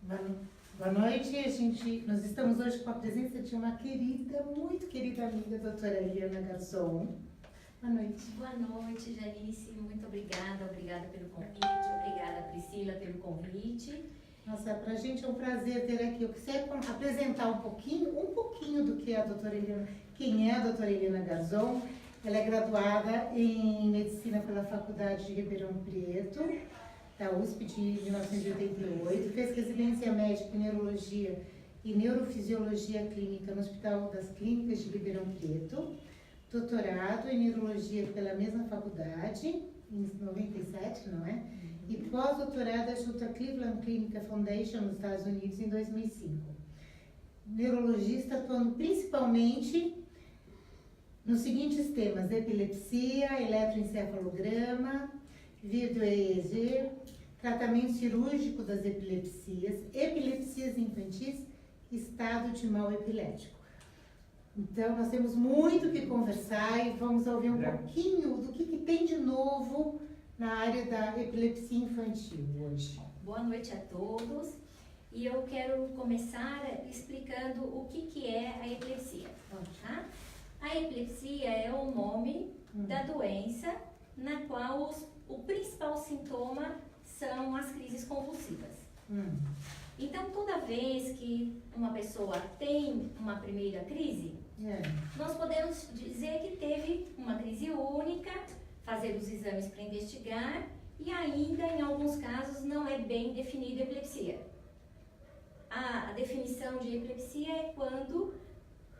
Boa noite, nós estamos hoje com a presença de uma querida, muito querida amiga, doutora Eliana Garzon. Boa noite. Boa noite, Janice, muito obrigada pelo convite, obrigada Priscila pelo convite. Nossa, pra gente é um prazer ter aqui. Eu quero apresentar um pouquinho do que é a doutora Eliana, quem é a doutora Eliana Garzon. Ela é graduada em Medicina pela Faculdade de Ribeirão Preto, da USP de 1988, fez residência médica em Neurologia e Neurofisiologia Clínica no Hospital das Clínicas de Ribeirão Preto, doutorado em Neurologia pela mesma faculdade, em 97, não é? E pós-doutorado junto à Cleveland Clinic Foundation, nos Estados Unidos, em 2005. Neurologista atuando principalmente nos seguintes temas: epilepsia, eletroencefalograma, vídeo-EEG, tratamento cirúrgico das epilepsias, epilepsias infantis, estado de mal epilético. Então, nós temos muito o que conversar e vamos ouvir um pouquinho do que tem de novo na área da epilepsia infantil hoje. Boa noite a todos. E eu quero começar explicando o que é a epilepsia. Tá? A epilepsia é o nome da doença na qual o principal sintoma são as crises convulsivas. Então, toda vez que uma pessoa tem uma primeira crise, nós podemos dizer que teve uma crise única, fazer os exames para investigar e ainda, em alguns casos, não é bem definida a epilepsia. A definição de epilepsia é quando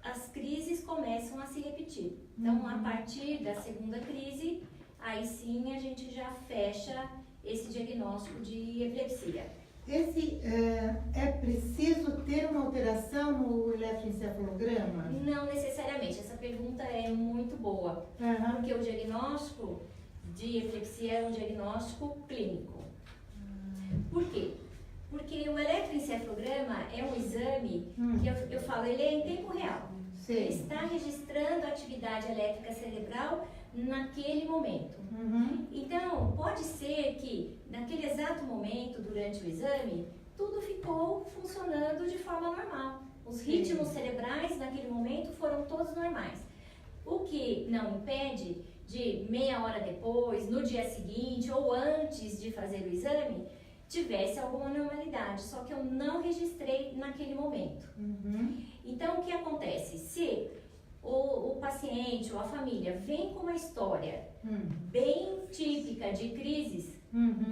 as crises começam a se repetir. Então, a partir da segunda crise, aí sim a gente já fecha esse diagnóstico de epilepsia. É preciso ter uma alteração no eletroencefalograma? Não necessariamente, essa pergunta é muito boa, porque o diagnóstico de epilepsia é um diagnóstico clínico. Por quê? Porque o eletroencefalograma é um exame que eu falo, ele é em tempo real. Sim. Ele está registrando a atividade elétrica cerebral naquele momento. Então, pode ser que naquele exato momento, durante o exame, tudo ficou funcionando de forma normal. Os ritmos cerebrais naquele momento foram todos normais. O que não impede de meia hora depois, no dia seguinte ou antes de fazer o exame, tivesse alguma normalidade, só que eu não registrei naquele momento. Então, o que acontece? Se o paciente ou a família vem com uma história bem típica de crises,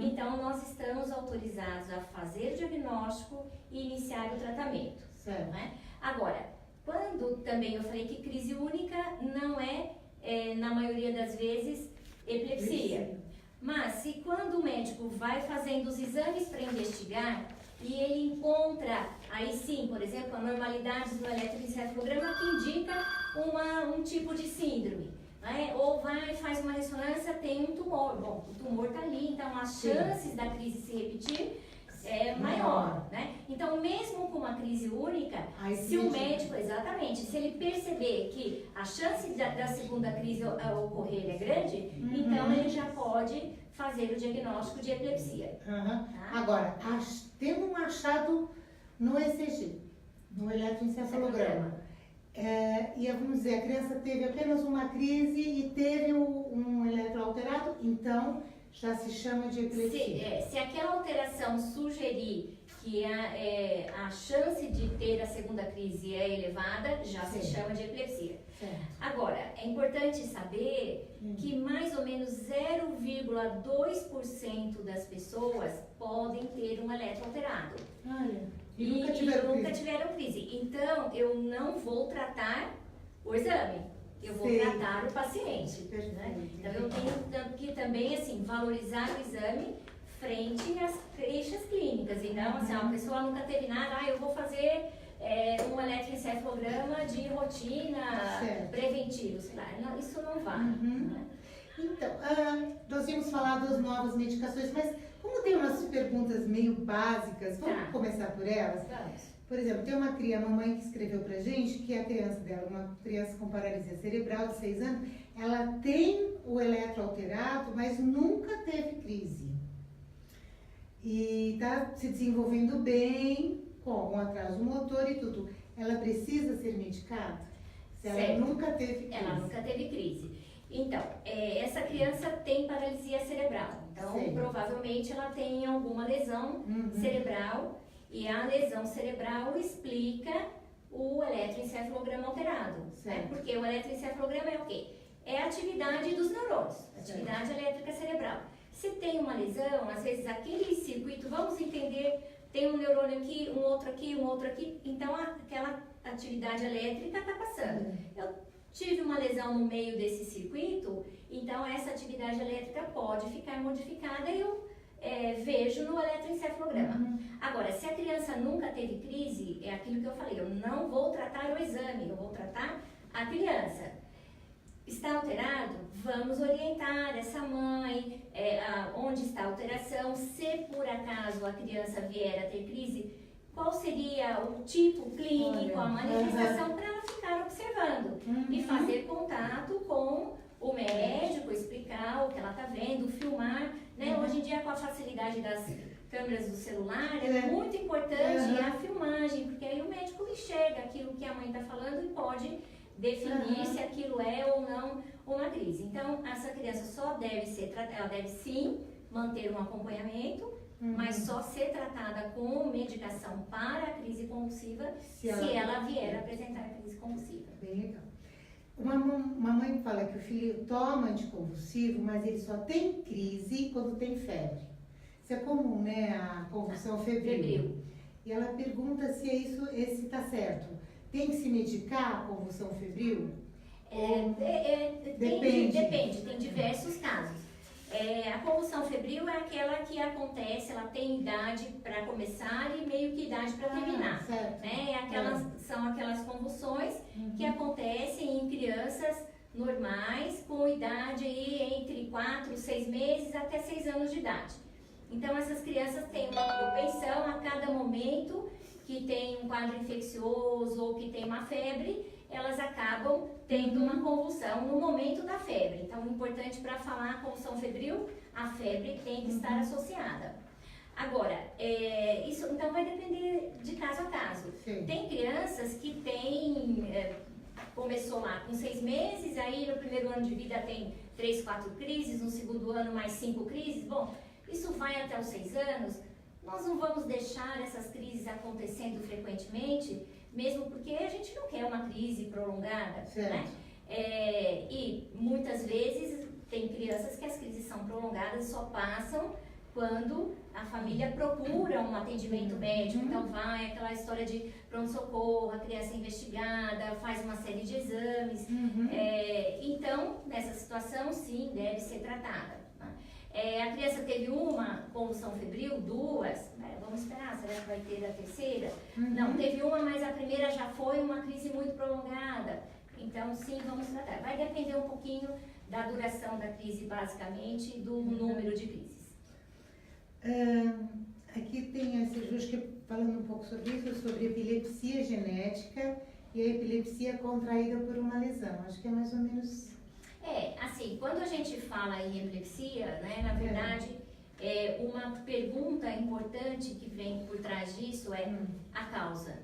então nós estamos autorizados a fazer o diagnóstico e iniciar o tratamento. Né? Agora, quando também eu falei que crise única não é, na maioria das vezes, epilepsia. Mas se quando o médico vai fazendo os exames para investigar e ele encontra, aí sim, por exemplo, a normalidade do eletroencefalograma que indica um tipo de síndrome, né? Ou faz uma ressonância, tem um tumor. Bom, o tumor está ali, então as chances da crise se repetir é maior, né? Então, mesmo com uma crise única, se o médico, exatamente, se ele perceber que a chance da segunda crise ocorrer é grande, então ele já pode fazer o diagnóstico de epilepsia. Tá? Agora, teve um achado no ECG, no eletroencefalograma. E vamos dizer, a criança teve apenas uma crise e teve um eletro alterado, então já se chama de epilepsia. Se aquela alteração sugerir que a chance de ter a segunda crise é elevada, já se chama de epilepsia. Agora, é importante saber que mais ou menos 0,2% das pessoas podem ter um eletro alterado. E nunca tiveram crise. Então, eu não vou tratar o exame. Eu vou tratar o paciente. Né? Então, eu tenho que também, assim, valorizar o exame frente às queixas clínicas. Então, assim, a pessoa nunca teve nada, eu vou fazer um eletroencefalograma de rotina preventivo, sei lá. Não, isso não vale. Né? Então, nós íamos falar das novas medicações, mas como tem umas perguntas meio básicas, vamos começar por elas? Vamos. Por exemplo, tem uma mãe que escreveu pra gente que a criança dela, uma criança com paralisia cerebral de 6 anos, ela tem o eletro alterado, mas nunca teve crise. e está se desenvolvendo bem, com um atraso motor e tudo. Ela precisa ser medicada? Se ela Certo. nunca teve crise. Ela nunca teve crise. Então, essa criança tem paralisia cerebral. Então, Sim. provavelmente ela tem alguma lesão cerebral, e a lesão cerebral explica o eletroencefalograma alterado. Né? Certo. Porque o eletroencefalograma é o quê? É a atividade dos neurônios, atividade elétrica cerebral. Se tem uma lesão, às vezes aquele circuito, vamos entender, tem um neurônio aqui, um outro aqui, então aquela atividade elétrica está passando. Eu tive uma lesão no meio desse circuito, então essa atividade elétrica pode ficar modificada e eu vejo no eletroencefalograma. Agora, se a criança nunca teve crise, é aquilo que eu falei, eu não vou tratar o exame, eu vou tratar a criança. Está alterado? Vamos orientar essa mãe, onde está a alteração, se por acaso a criança vier a ter crise, qual seria o tipo clínico, a manifestação, para ela ficar observando e fazer contato com o médico, explicar o que ela está vendo, filmar, né? Hoje em dia, com a facilidade das câmeras do celular, é muito importante a filmagem, porque aí o médico enxerga aquilo que a mãe está falando e pode definir se aquilo é ou não uma crise. Então, essa criança só deve ser tratada, ela deve sim manter um acompanhamento, mas só ser tratada com medicação para a crise convulsiva se ela vier a apresentar crise convulsiva. Bem legal. Uma mãe fala que o filho toma anticonvulsivo, mas ele só tem crise quando tem febre. Isso é comum, né? A convulsão febril. E ela pergunta se esse está certo. Tem que se medicar a convulsão febril? Depende, tem diversos casos. A convulsão febril é aquela que acontece, ela tem idade para começar e meio que idade para terminar. Né? São aquelas convulsões que acontecem em crianças normais com idade aí entre 4, 6 meses até 6 anos de idade. Então essas crianças têm uma propensão a cada momento que tem um quadro infeccioso ou que tem uma febre, elas acabam tendo uma convulsão no momento da febre. Então, o importante para falar a convulsão febril, a febre tem que estar associada. Agora, isso então vai depender de caso a caso. Sim. Tem crianças que têm, começou lá com 6 meses, aí no primeiro ano de vida tem 3, 4 crises, no segundo ano mais 5 crises. Bom, isso vai até os 6 anos. Nós não vamos deixar essas crises acontecendo frequentemente, mesmo porque a gente não quer uma crise prolongada, né? E muitas vezes tem crianças que as crises são prolongadas, só passam quando a família procura um atendimento médico. Então vai aquela história de pronto-socorro, a criança é investigada, faz uma série de exames. Então, nessa situação, sim, deve ser tratada. A criança teve uma convulsão febril, 2, né? Vamos esperar, será que vai ter a terceira? Não, teve uma, mas a primeira já foi uma crise muito prolongada. Então, sim, vamos tratar. Vai depender um pouquinho da duração da crise, basicamente, e do número de crises. Aqui tem essa Jusca falando um pouco sobre isso, sobre epilepsia genética e a epilepsia contraída por uma lesão. Acho que é mais ou menos... assim, quando a gente fala em epilepsia, né, na verdade, uma pergunta importante que vem por trás disso é a causa.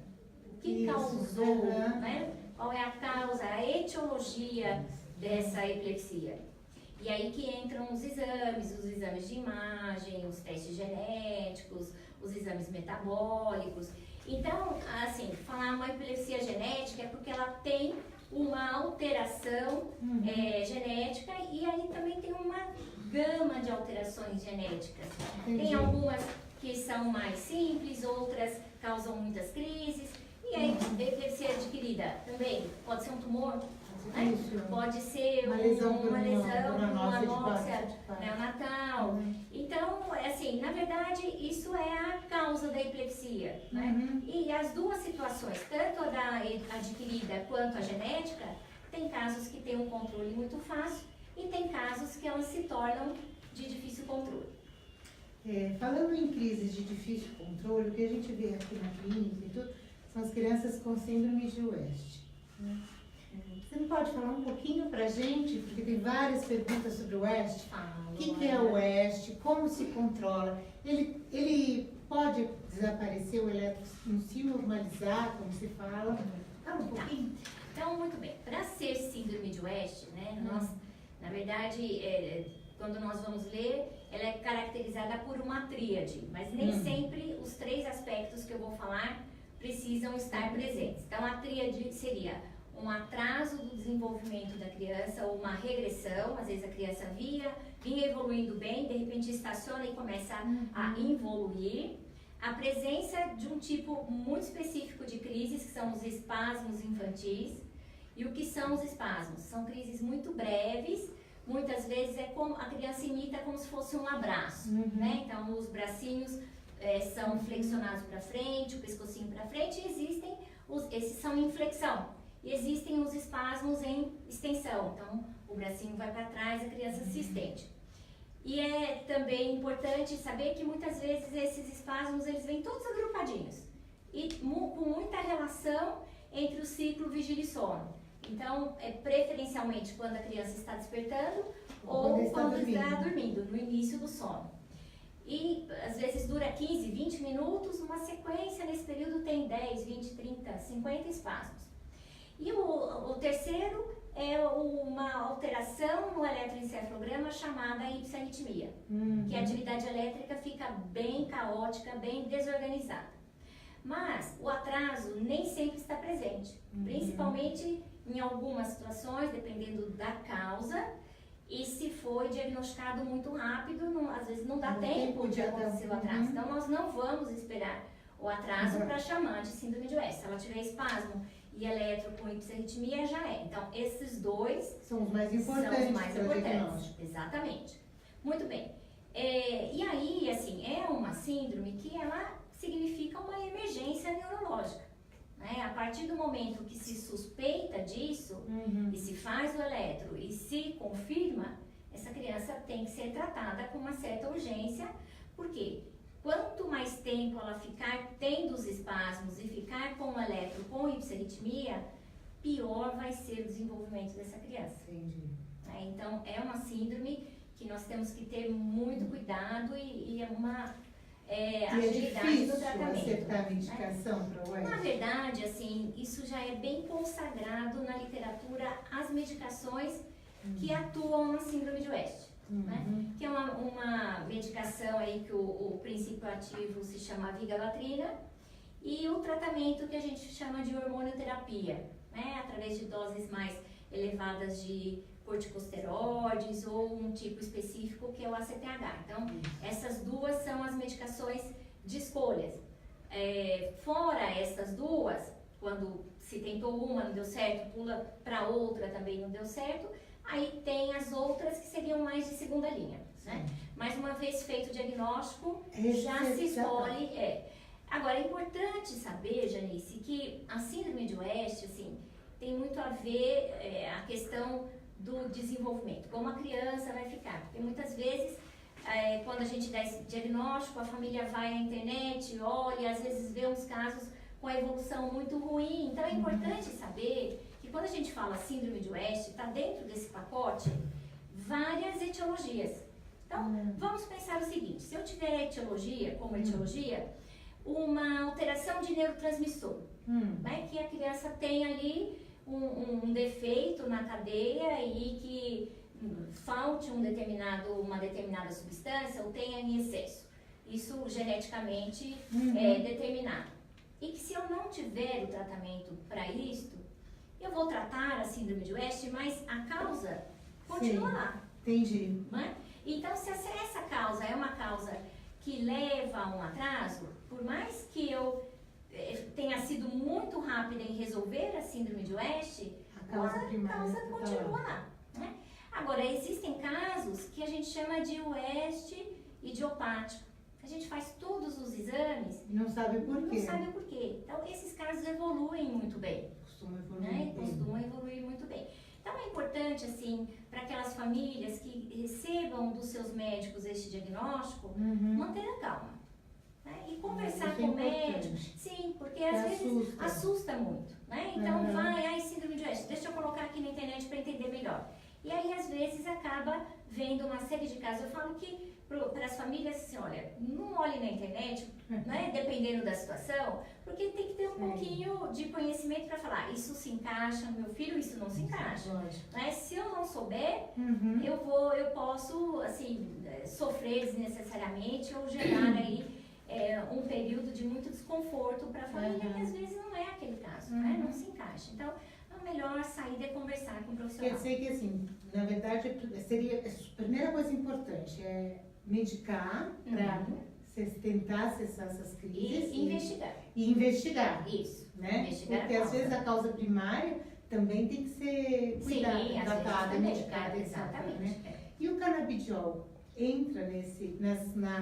O que causou, né? Qual é a causa, a etiologia dessa epilepsia? E aí que entram os exames de imagem, os testes genéticos, os exames metabólicos. Então, assim, falar uma epilepsia genética é porque ela tem uma alteração genética e aí também tem uma gama de alterações genéticas. Tem algumas que são mais simples, outras causam muitas crises. E aí, a epilepsia adquirida também pode ser um tumor, né? Pode ser uma anóxia neonatal. Então, assim, na verdade, isso é a causa da epilepsia, né? E as duas situações, tanto a da adquirida quanto a genética, tem casos que tem um controle muito fácil e tem casos que elas se tornam de difícil controle. Falando em crises de difícil controle, o que a gente vê aqui na clínica e tudo, são as crianças com síndrome de West, né? Você não pode falar um pouquinho pra gente, porque tem várias perguntas sobre o West. O que é o West? Como se controla? Ele pode desaparecer, o eletro se normalizar, como se fala? Fala um pouquinho. Então, muito bem. Para ser síndrome de West, né, nós, na verdade, quando nós vamos ler, ela é caracterizada por uma tríade, mas nem sempre os 3 aspectos que eu vou falar precisam estar presentes. Então, a tríade seria um atraso do desenvolvimento da criança ou uma regressão, às vezes a criança vinha evoluindo bem, de repente estaciona e começa a involuir. A presença de um tipo muito específico de crises, que são os espasmos infantis. E o que são os espasmos? São crises muito breves, muitas vezes é como a criança imita como se fosse um abraço, né? Então, os bracinhos são flexionados para frente, o pescocinho para frente, e esses são em flexão. E existem os espasmos em extensão, então o bracinho vai para trás, a criança se estende. E é também importante saber que muitas vezes esses espasmos eles vêm todos agrupadinhos e com muita relação entre o ciclo vigília e sono. Então, preferencialmente quando a criança está despertando ou quando está dormindo, no início do sono. E às vezes dura 15, 20 minutos, uma sequência nesse período tem 10, 20, 30, 50 espasmos. E o terceiro é uma alteração no eletroencefalograma chamada hipoarritmia, que a atividade elétrica fica bem caótica, bem desorganizada. Mas o atraso nem sempre está presente, principalmente em algumas situações, dependendo da causa, e se foi diagnosticado muito rápido, às vezes não dá tempo de acontecer o atraso. Então nós não vamos esperar o atraso para chamar de síndrome de West. Se ela tiver espasmo e eletro com hipoarritmia, já é. Então, esses 2 são os mais importantes. Exatamente. Muito bem. E aí, assim, é uma síndrome que ela significa uma emergência neurológica. Né? A partir do momento que se suspeita disso, e se faz o eletro e se confirma, essa criança tem que ser tratada com uma certa urgência, porque quanto mais tempo ela ficar tendo os espasmos e ficar com o eletro com hipoarritmia, pior vai ser o desenvolvimento dessa criança. Entendi. Então, é uma síndrome que nós temos que ter muito cuidado e é uma agilidade do tratamento. Acertar a medicação para o West? Na verdade, assim, isso já é bem consagrado na literatura, as medicações que atuam na síndrome de West. Né? Que é uma medicação aí que o princípio ativo se chama vigabatrina e o tratamento que a gente chama de hormonioterapia, né? Através de doses mais elevadas de corticosteroides ou um tipo específico que é o ACTH. Então, essas 2 são as medicações de escolhas. Fora essas 2, quando se tentou uma, não deu certo, pula para outra, também não deu certo. Aí tem as outras que seriam mais de segunda linha, né? Mas uma vez feito o diagnóstico, já se escolhe. Agora, é importante saber, Janice, que a síndrome de West, assim, tem muito a ver a questão do desenvolvimento, como a criança vai ficar. Porque muitas vezes, quando a gente dá esse diagnóstico, a família vai à internet, olha, às vezes vê uns casos com a evolução muito ruim. Então, é importante saber que quando a gente fala síndrome de West, está dentro desse pacote várias etiologias. Então, vamos pensar o seguinte, se eu tiver a etiologia, como etiologia, uma alteração de neurotransmissor, né, que a criança tem ali um defeito na cadeia e que falte uma determinada substância ou tenha em excesso. Isso geneticamente é determinado. E que se eu não tiver o tratamento para isto, eu vou tratar a síndrome de West, mas a causa continua lá. Entendi. Né? Então, se essa causa é uma causa que leva a um atraso, por mais que eu tenha sido muito rápida em resolver a síndrome de West, a causa continua lá. Né? Agora, existem casos que a gente chama de West idiopático. A gente faz todos os exames e não sabe por quê. Não sabe por quê. Então, esses casos evoluem muito bem. Costumam evoluir, né? Costumam evoluir muito bem. Então, é importante, assim, para aquelas famílias que recebam dos seus médicos este diagnóstico, manter a calma. Né? E conversar com o médico. Sim, porque às vezes assusta muito. Né? Então, vai, síndrome de West, deixa deixa eu colocar aqui na internet para entender melhor. E aí, às vezes, acaba vendo uma série de casos. Eu falo que para as famílias, assim, olha, não olhe na internet, né, dependendo da situação, porque tem que ter um pouquinho de conhecimento para falar, isso se encaixa, meu filho, isso não se encaixa. Né? Se eu não souber, eu posso, assim, sofrer desnecessariamente ou gerar aí um período de muito desconforto para a família, que às vezes não é aquele caso, né? Não se encaixa. Então, a melhor saída é conversar com o profissional. Quer dizer que, assim, na verdade, seria a primeira coisa importante é medicar para tentar cessar essas crises. E investigar. E investigar. Isso. Né? Investigar. Porque às vezes a causa primária também tem que ser cuidada, tratada, medicada. Exatamente. Né? E o canabidiol entra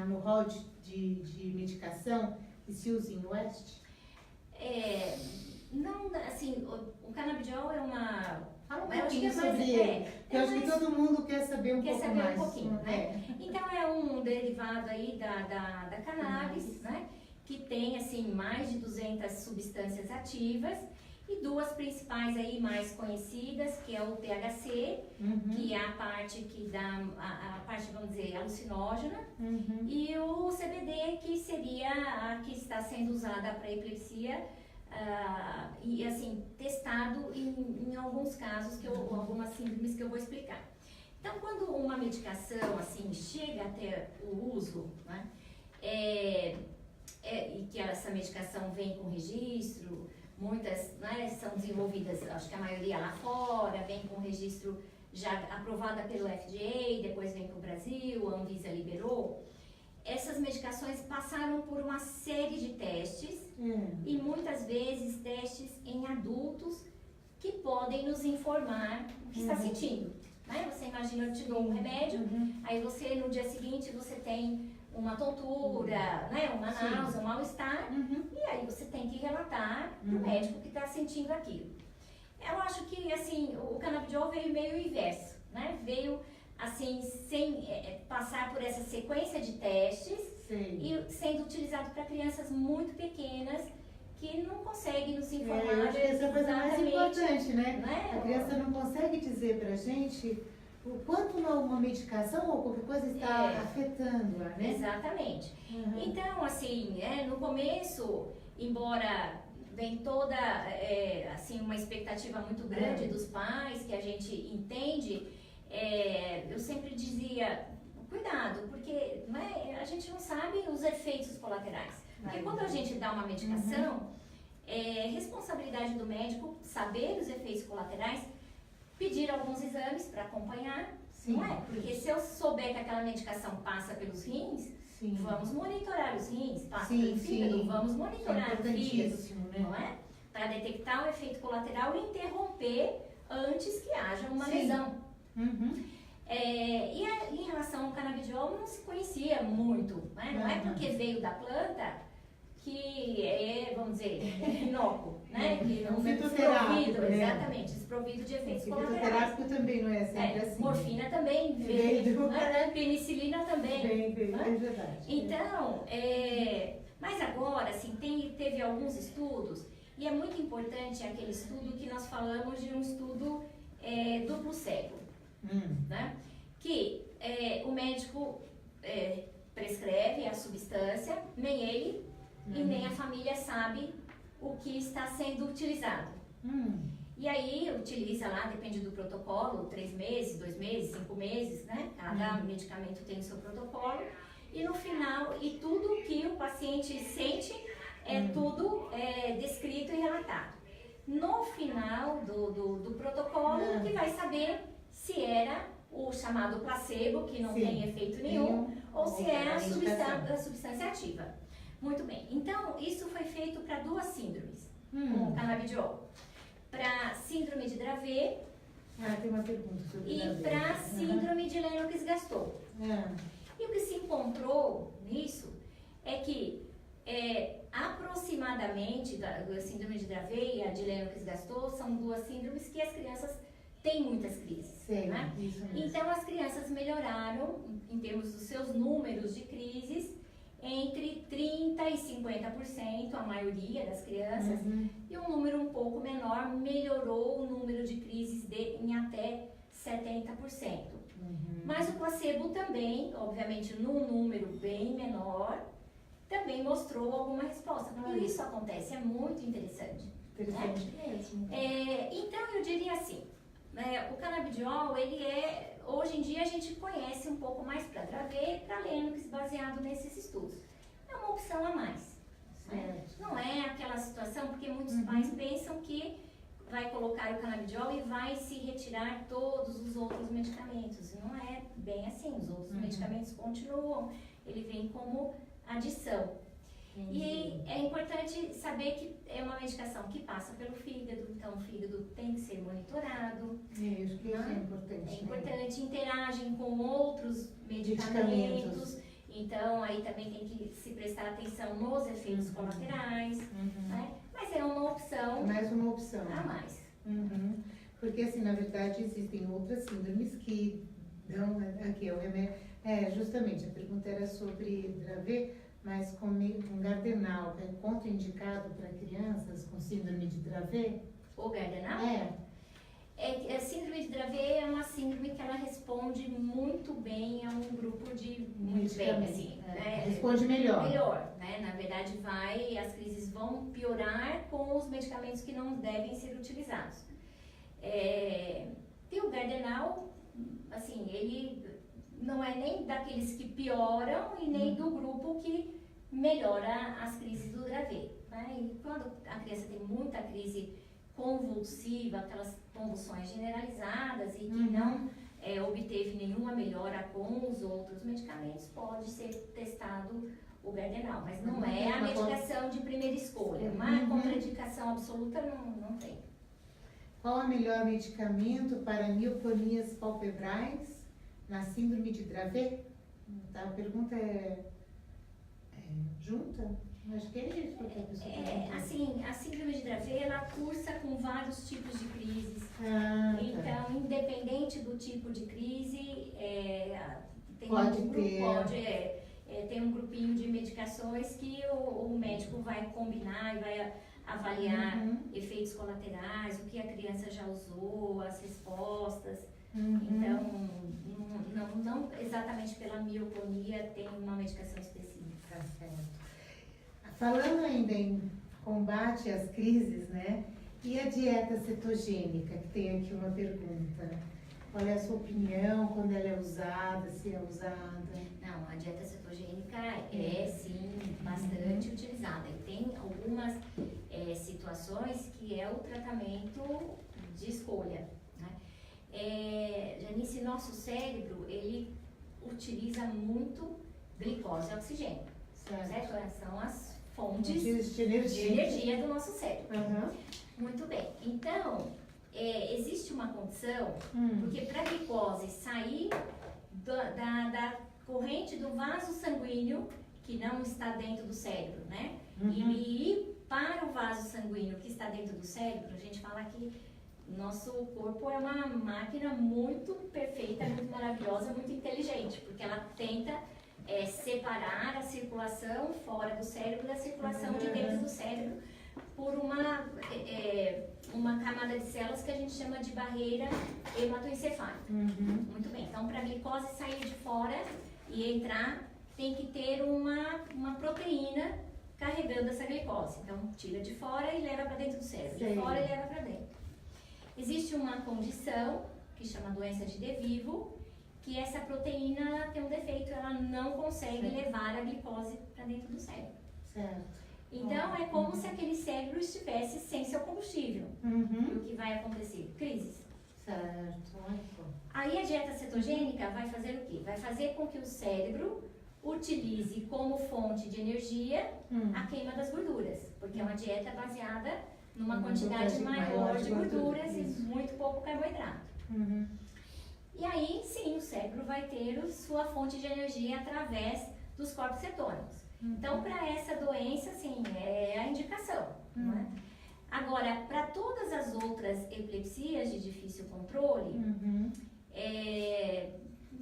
no rol de medicação que se usa em Oeste? Não, assim, o canabidiol é uma... Fala um pouquinho sobre ele, porque eu acho que todo mundo quer saber um pouco mais. Quer saber um pouquinho, né? Então, é um derivado aí da cannabis, né? Que tem, assim, mais de 200 substâncias ativas e duas principais aí mais conhecidas, que é o THC, que é a parte que dá, a parte, vamos dizer, alucinógena, e o CBD, que seria a que está sendo usada para epilepsia, e assim, testado em alguns casos, algumas síndromes que eu vou explicar. Então, quando uma medicação assim chega até o uso, né, e que essa medicação vem com registro, muitas, né, são desenvolvidas, acho que a maioria lá fora, vem com registro já aprovada pelo FDA, depois vem para o Brasil, a Anvisa liberou. Essas medicações passaram por uma série de testes e muitas vezes testes em adultos que podem nos informar o que está sentindo. Né? Você imagina, eu te dou um remédio, aí você no dia seguinte você tem uma tontura, né? Uma náusea, um mal-estar, e aí você tem que relatar para o médico que está sentindo aquilo. Eu acho que assim, o canabidiol veio meio inverso, né? Veio assim, sem passar por essa sequência de testes e sendo utilizado para crianças muito pequenas que não conseguem nos informar. Eu acho que essa é a coisa mais importante, né? A criança não consegue dizer pra gente o quanto uma medicação ou qualquer coisa está afetando-a, né? Exatamente. Então, assim, no começo, embora vem toda assim, uma expectativa muito grande dos pais, que a gente entende, eu sempre dizia, cuidado, porque a gente não sabe os efeitos colaterais. Porque quando a gente dá uma medicação, é responsabilidade do médico saber os efeitos colaterais, pedir alguns exames para acompanhar, não é? Porque se eu souber que aquela medicação passa pelos rins, vamos monitorar os rins, passa pelo fígado, vamos monitorar o fígado, não é? Para detectar o efeito colateral e interromper antes que haja uma lesão. E em relação ao canabidiol não se conhecia muito, né? Não é porque veio da planta que vamos dizer, inócuo, né? Que não é desprovido, exatamente, desprovido de efeitos colaterais. Fitoterápico também não é sempre assim. Morfina também veio, né? Penicilina também. É verdade. Então, mas agora, assim, teve alguns estudos, e é muito importante aquele estudo que nós falamos de um estudo duplo cego, né? Que o médico prescreve a substância, nem ele e nem a família sabe o que está sendo utilizado. E aí utiliza lá, depende do protocolo, 3 meses, 2 meses, 5 meses, né? Cada medicamento tem o seu protocolo. E no final, e tudo que o paciente sente é tudo descrito e relatado. No final do protocolo, que vai saber se era o chamado placebo, que não tem efeito nenhum, ou se é a substância ativa. Muito bem, então isso foi feito para 2 síndromes com o canabidiol. Para síndrome de Dravet tem uma pergunta sobre e para síndrome de Lennox-Gastaut. E o que se encontrou nisso é que aproximadamente a síndrome de Dravet e a de Lennox-Gastaut são 2 síndromes que as crianças têm muitas crises. Né? Então as crianças melhoraram em termos dos seus números de crises entre 30% e 50%, a maioria das crianças, e um número um pouco menor melhorou o número de crises em até 70%. Mas o placebo também, obviamente num número bem menor, também mostrou alguma resposta. E isso acontece, é muito interessante. Interessante mesmo. Então eu diria assim, o canabidiol, hoje em dia a gente conhece um pouco mais para Dravet e para Lennox baseado nesses estudos. É uma opção a mais. Não é aquela situação, porque muitos pais pensam que vai colocar o canabidiol e vai se retirar todos os outros medicamentos. Não é bem assim, os outros medicamentos continuam, ele vem como adição. E é importante saber que é uma medicação que passa pelo fígado, então o fígado tem que ser monitorado. Isso que é importante. É importante, interagem com outros medicamentos. Então aí também tem que se prestar atenção nos efeitos colaterais. Né? Mas é uma opção. Mais uma opção. A mais. Porque assim, na verdade, existem outras síndromes que dão aqui o remédio. Justamente, a pergunta era sobre Dravet, mas com Gardenal, é contraindicado para crianças com síndrome de Dravet? O Gardenal? A síndrome de Dravet é uma síndrome que ela responde muito bem a um grupo de... Muito bem, assim. Responde melhor. Melhor, né? Na verdade, as crises vão piorar com os medicamentos que não devem ser utilizados. E o Gardenal, assim, ele não é nem daqueles que pioram e nem do grupo que melhora as crises do Dravet. Né? E quando a criança tem muita crise convulsiva, aquelas convulsões generalizadas e que não obteve nenhuma melhora com os outros medicamentos, pode ser testado o Gardenal, mas não é a medicação de primeira escolha. Uma contraindicação absoluta não tem. Qual o melhor medicamento para mioclonias palpebrais na síndrome de Dravet? A pergunta é junta? Acho que é isso que a pessoa assim, a síndrome de Dravet, ela cursa com vários tipos de crises. Então, independente do tipo de crise, tem um grupinho de medicações que o médico vai combinar e vai avaliar efeitos colaterais, o que a criança já usou, as respostas. Então, não exatamente pela mioclonia tem uma medicação específica. Tá certo. Falando ainda em combate às crises, né? E a dieta cetogênica, que tem aqui uma pergunta. Qual é a sua opinião quando ela é usada, se é usada? Não, a dieta cetogênica é sim bastante utilizada. E tem algumas situações que é o tratamento de escolha. Né? Janice, nosso cérebro, ele utiliza muito glicose e oxigênio. Certo? São as fontes de energia do nosso cérebro. Muito bem. Então, existe uma condição, porque para a glicose sair da corrente do vaso sanguíneo, que não está dentro do cérebro, né? E ir para o vaso sanguíneo que está dentro do cérebro, a gente fala que nosso corpo é uma máquina muito perfeita, muito maravilhosa, muito inteligente, porque ela tenta separar a circulação fora do cérebro da circulação de dentro do cérebro por uma camada de células que a gente chama de barreira hematoencefálica. Muito bem, então para a glicose sair de fora e entrar, tem que ter uma proteína carregando essa glicose. Então tira de fora e leva para dentro do cérebro, de fora e leva para dentro. Existe uma condição que chama doença de De Vivo, que essa proteína tem um defeito, ela não consegue levar a glicose para dentro do cérebro. Então é como se aquele cérebro estivesse sem seu combustível. E o que vai acontecer? Crises. Aí a dieta cetogênica vai fazer o quê? Vai fazer com que o cérebro utilize como fonte de energia a queima das gorduras, porque é uma dieta baseada numa quantidade maior de gorduras e muito pouco carboidrato. E aí, sim, o cérebro vai ter sua fonte de energia através dos corpos cetônicos. Então, para essa doença, sim, é a indicação. Não é? Agora, para todas as outras epilepsias de difícil controle,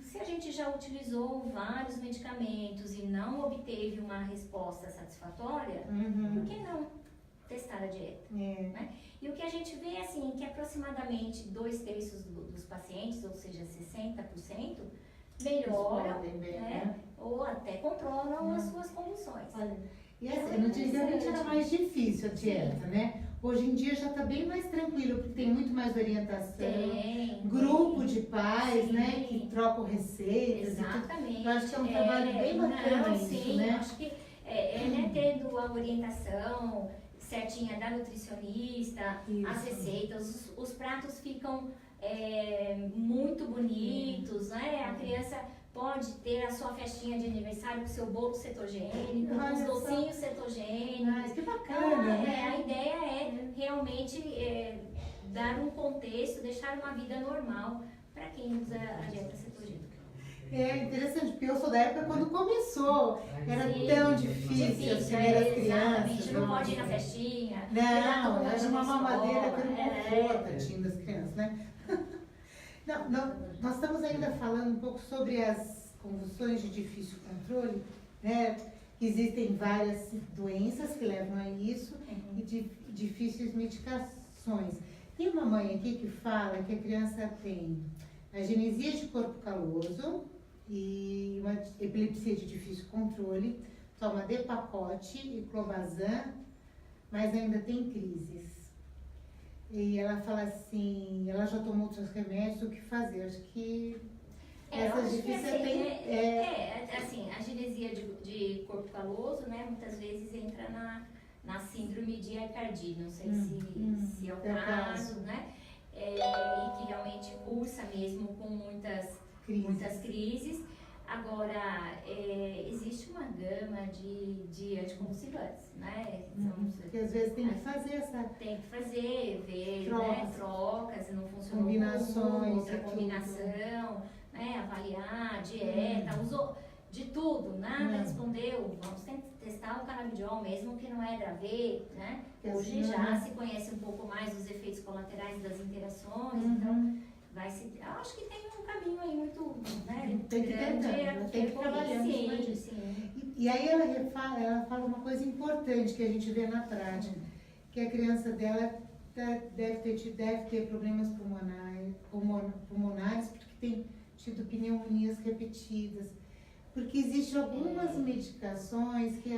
Se a gente já utilizou vários medicamentos e não obteve uma resposta satisfatória, por que não testar a dieta? Né? E o que a gente vê assim, que aproximadamente 2/3 dos pacientes, ou seja, 60%, melhoram, né? Ou até controlam as suas condições. Olha, e assim, antigamente era mais difícil a dieta, né? Hoje em dia já está bem mais tranquilo, porque tem muito mais orientação. Grupo de pais, né? Que trocam receitas. Exatamente. Eu acho que é um trabalho bem bacana isso, sim, né? Eu acho que né, tendo a orientação certinha da nutricionista, as receitas, os pratos ficam muito bonitos, né? A criança pode ter a sua festinha de aniversário com seu bolo cetogênico, com os docinhos cetogênicos. Que bacana, né? A ideia é realmente dar um contexto, deixar uma vida normal para quem usa a dieta cetogênica. É interessante, porque eu sou da época quando começou, era tão difícil as primeiras crianças. Não pode ir na festinha. Não, era uma mamadeira que era um conforto, tadinho das crianças, né? Não, nós estamos ainda falando um pouco sobre as convulsões de difícil controle, né? Existem várias doenças que levam a isso e difíceis medicações. Tem uma mãe aqui que fala que a criança tem agenesia de corpo caloso e uma epilepsia de difícil controle, toma Depakote e Clobazam, mas ainda tem crises. E ela fala assim, ela já tomou outros remédios, o que fazer? Acho que essas difíceis assim, a agenesia de corpo caloso, né, muitas vezes entra na síndrome de Aicardi, não sei se é o caso, né? E que realmente cursa mesmo com muitas crises. Agora, existe uma gama de anticonvulsivantes, né? Porque às vezes tem que fazer essa... Tem que fazer, ver trocas, não funcionou combinações, outra combinação, né? Avaliar, dieta, usou de tudo, nada respondeu, vamos testar o canabidiol, mesmo que não é Dravet, né? Hoje já se conhece um pouco mais dos efeitos colaterais das interações, então eu acho que tem um caminho aí muito, né? Tem que tentar, tem que trabalhar. Sim. E aí ela fala uma coisa importante que a gente vê na prática, que a criança dela deve ter problemas pulmonares porque tem tido pneumonias repetidas. Porque existem algumas medicações que...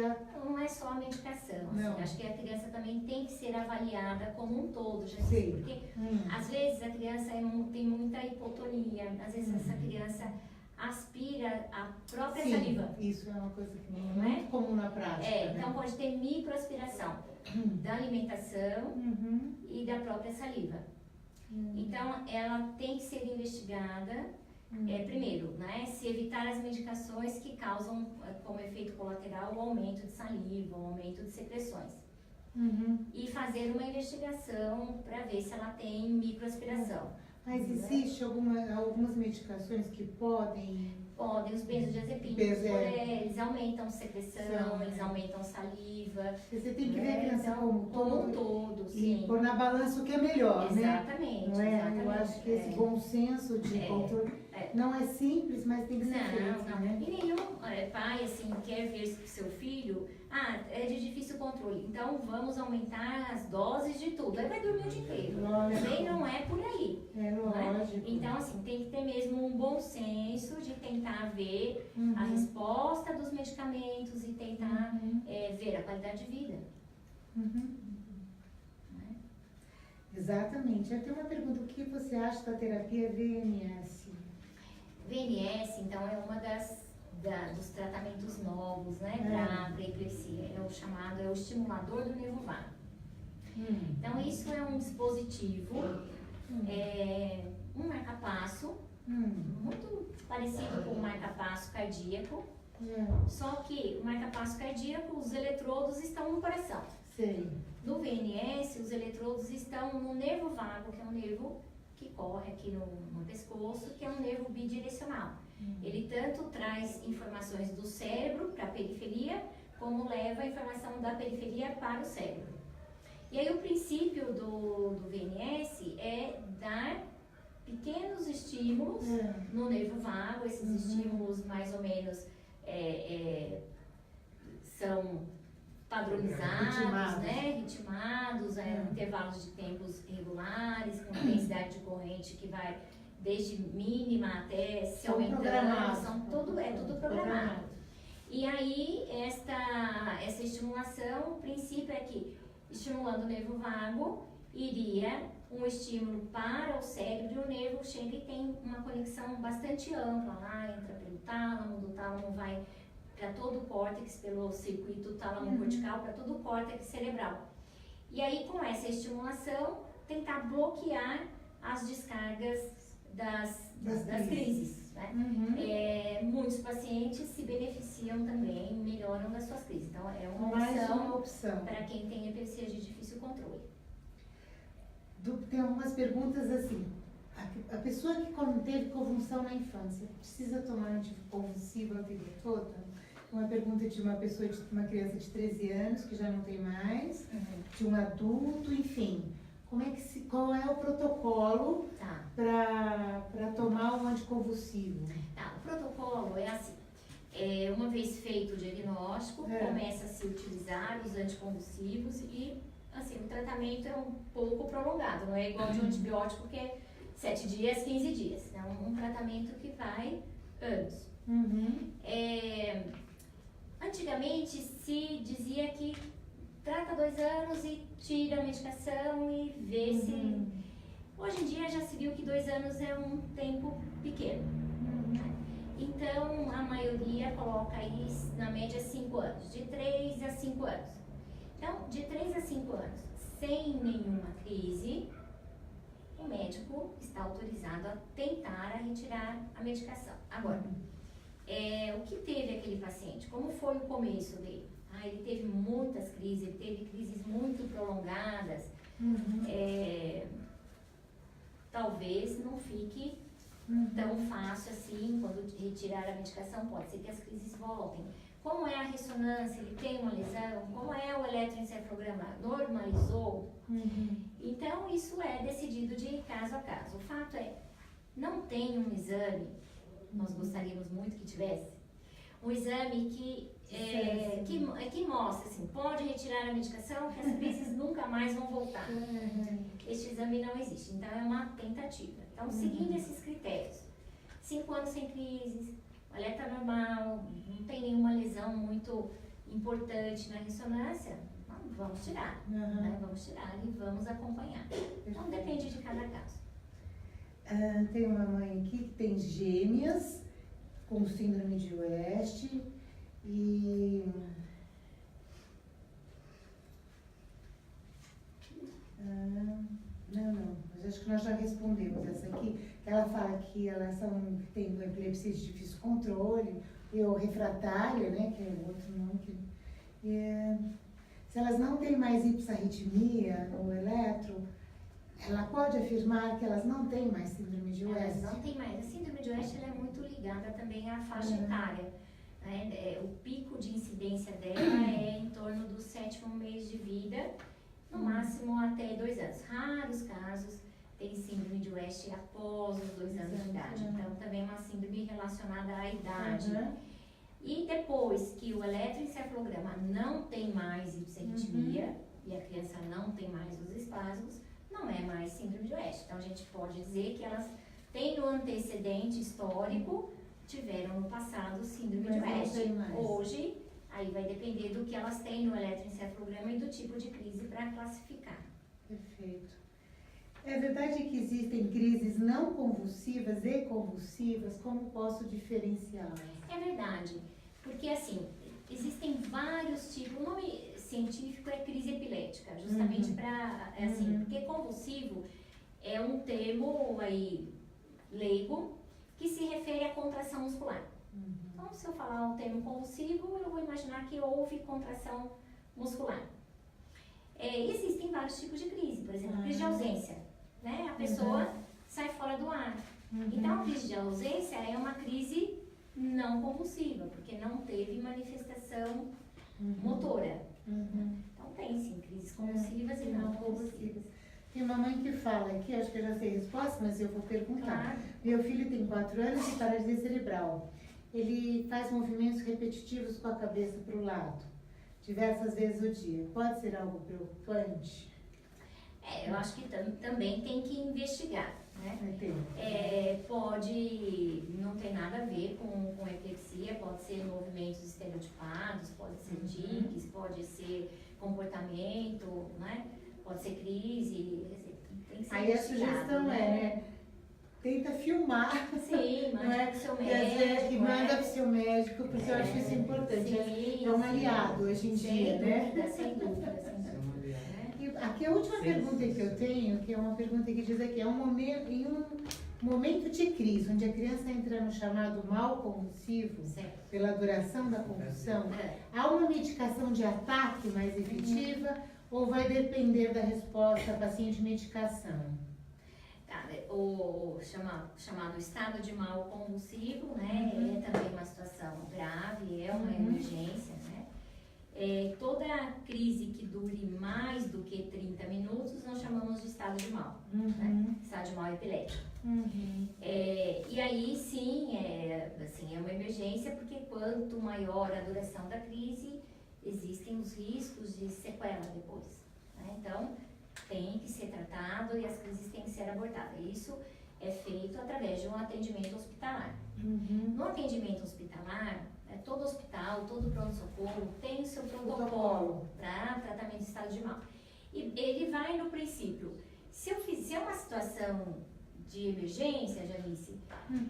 Não é só a medicação. Assim, acho que a criança também tem que ser avaliada como um todo. Porque às vezes a criança tem muita hipotonia, às vezes essa criança aspira a própria saliva. Isso é uma coisa que não é muito comum na prática. Então pode ter microaspiração da alimentação e da própria saliva. Então ela tem que ser investigada. Primeiro, né, se evitar as medicações que causam como efeito colateral o aumento de saliva, o aumento de secreções. E fazer uma investigação para ver se ela tem microaspiração. Mas existe algumas medicações que podem... Podem, os benzodiazepínicos, eles aumentam secreção, eles aumentam saliva. Você tem que ver a criança como um todo, e pôr na balança o que é melhor, exatamente, né? Exatamente. Eu acho que esse bom senso de controle não é simples, mas tem que ser feito, né? E nenhum pai, assim, quer ver seu filho, é de difícil controle, então vamos aumentar as doses de tudo. Aí vai dormir o dia inteiro. Também não é por aí. Lógico. Então, assim, tem que ter mesmo um bom senso de tentar ver a resposta dos medicamentos e tentar ver a qualidade de vida. Exatamente. Eu tenho uma pergunta, o que você acha da terapia VNS? VNS, então, é uma dos tratamentos novos, né, para epilepsia. É o estimulador do nervo vago. Então, isso é um dispositivo, um marca-passo, muito parecido com o marca-passo cardíaco, só que o marca-passo cardíaco, os eletrodos estão no coração. No VNS, os eletrodos estão no nervo vago, que é um nervo que corre aqui no pescoço, que é um nervo bidirecional. Ele tanto traz informações do cérebro para a periferia, como leva a informação da periferia para o cérebro. E aí o princípio do VNS é dar pequenos estímulos no nervo vago, esses estímulos mais ou menos são padronizados, ritmados, intervalos de tempos regulares, com intensidade de corrente que vai desde mínima até se aumentando, é tudo programado. E aí, essa estimulação, o princípio é que, estimulando o nervo vago, iria um estímulo para o cérebro e o nervo chega e tem uma conexão bastante ampla lá, entra pelo tálamo, do tálamo vai para todo o córtex, pelo circuito tálamo-cortical, para todo o córtex cerebral. E aí, com essa estimulação, tentar bloquear as descargas das crises. Né? Muitos pacientes se beneficiam também, melhoram das suas crises. Então, é uma opção para quem tem epilepsia de difícil controle. Tem algumas perguntas assim. A pessoa que teve convulsão na infância precisa tomar anticonvulsivo a vida toda? Uma pergunta de uma criança de 13 anos que já não tem mais, de um adulto, enfim. Qual é o protocolo para tomar o anticonvulsivo? O protocolo é assim. Uma vez feito o diagnóstico, começa a se utilizar os anticonvulsivos e assim, o tratamento é um pouco prolongado, não é igual de um antibiótico que é 7 dias, 15 dias. É um tratamento que vai anos. Antigamente se dizia que trata 2 anos e tira a medicação e vê se... Hoje em dia já se viu que 2 anos é um tempo pequeno. Então a maioria coloca aí na média 5 anos, de 3 a 5 anos. Então, de 3 a 5 anos, sem nenhuma crise, o médico está autorizado a tentar retirar a medicação. Agora, o que teve aquele paciente? Como foi o começo dele? Ele teve muitas crises, ele teve crises muito prolongadas. Talvez não fique tão fácil assim, quando retirar a medicação, pode ser que as crises voltem. Como é a ressonância? Ele tem uma lesão? Como é o eletroencefalograma? Normalizou? Então, isso é decidido de caso a caso. O fato é, não tem um exame, nós gostaríamos muito que tivesse, um exame que mostra, assim, pode retirar a medicação, que as crises nunca mais vão voltar. Este exame não existe, então é uma tentativa. Então, seguindo esses critérios, 5 anos sem crises, o alerta normal, não tem nenhuma lesão muito importante na ressonância, vamos tirar, né? Vamos tirar e vamos acompanhar. Então, depende de cada caso. Tem uma mãe aqui que tem gêmeas com síndrome de West e... mas acho que nós já respondemos essa aqui. Ela fala que elas têm epilepsia de difícil controle, ou refratária, né, que é o outro nome. Se elas não têm mais ipsarritmia ou eletro, ela pode afirmar que elas não têm mais síndrome de West? Elas não têm mais. A síndrome de West ela é muito ligada também à faixa etária. Né? O pico de incidência dela é em torno do 7º mês de vida, no máximo até 2 anos. Raros casos tem síndrome de West após os 2 anos de idade. Então, também é uma síndrome relacionada à idade. E depois que o eletroencefalograma não tem mais ipsarritmia e a criança não tem mais os espasmos, não é mais síndrome de West. Então, a gente pode dizer que elas têm no antecedente histórico, tiveram no passado síndrome de West. Hoje, aí vai depender do que elas têm no eletroencefalograma e do tipo de crise para classificar. Perfeito. É verdade que existem crises não convulsivas e convulsivas? Como posso diferenciá-las? É verdade, porque assim, existem vários tipos. O nome científico é crise epilética, justamente para, porque convulsivo é um termo aí leigo que se refere à contração muscular. Então, se eu falar o termo convulsivo, eu vou imaginar que houve contração muscular. Existem vários tipos de crise, por exemplo, crise de ausência, né? A pessoa sai fora do ar. Então, a crise de ausência é uma crise não convulsiva, porque não teve manifestação motora. Então, tem sim crises convulsivas e não convulsivas. Tem uma mãe que fala aqui, acho que eu já sei a resposta, mas eu vou perguntar. Claro. Meu filho tem 4 anos e paralisia cerebral. Ele faz movimentos repetitivos com a cabeça para o lado, diversas vezes ao dia. Pode ser algo preocupante? Eu acho que também tem que investigar, né? Entendo. Pode, não tem nada a ver com epilepsia, pode ser movimentos estereotipados, pode ser tiques, pode ser comportamento, né? Pode ser crise, tem que ser Aí a investigado, sugestão né? né? Tenta filmar. Sim, manda Não é? pro seu E às vezes médico, que manda para o seu médico, porque eu acho isso importante. Sim, É um aliado hoje em dia, né? Sem dúvida, sem dúvida. E aqui a última pergunta que eu tenho, que é uma pergunta que diz aqui, em um momento de crise, onde a criança entra no chamado mal convulsivo, Certo. pela duração da convulsão, há uma medicação de ataque mais efetiva ou vai depender da resposta paciente-medicação? Tá, o chamado estado de mal convulsivo, né? É também uma situação grave, é uma emergência, né? Toda crise que dure mais do que 30 minutos, nós chamamos de estado de mal, né? Estado de mal epilético. E aí sim, é uma emergência, porque quanto maior a duração da crise, existem os riscos de sequela depois, né? Então, tem que ser tratado e as crises têm que ser abordadas. Isso é feito através de um atendimento hospitalar. No atendimento hospitalar, todo hospital, todo pronto-socorro tem o seu protocolo para tratamento de estado de mal. E ele vai no princípio, se eu fizer uma situação de emergência, Janice,